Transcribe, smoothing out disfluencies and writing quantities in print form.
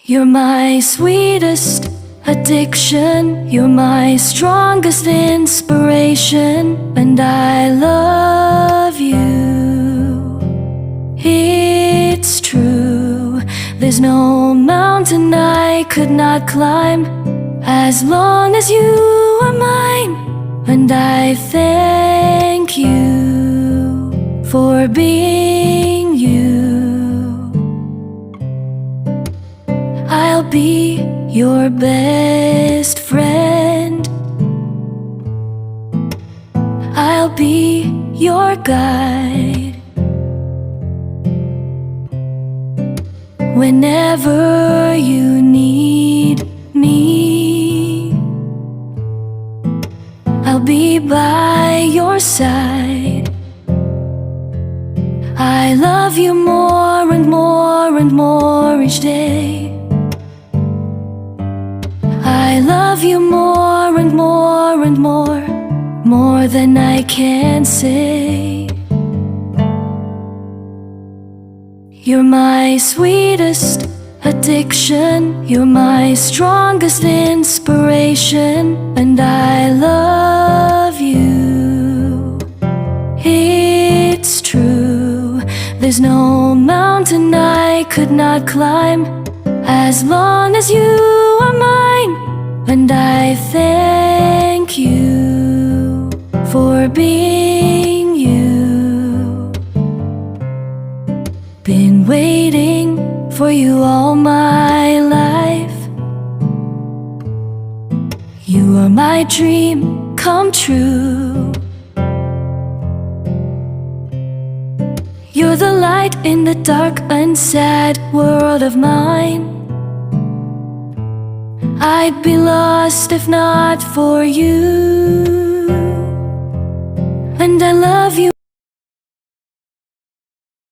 You're my sweetest addiction, you're my strongest inspiration, and I love you. It's true, there's no mountain I could not climb as long as you are mine, and I thank you for being you. I'll be your best friend, I'll be your guide. Whenever you need me, I'll be by your side. I love you more and more and more each day. I love you more and more and more than I can say. You're my sweetest addiction, you're my strongest inspiration, and I love you. It's true, there's no mountain I could not climb as long as you are mine, and I thank you for being you. Been waiting for you all my life. You are my dream come true. You're the light in the dark and sad world of mine. I'd be lost if not for you, and I love you.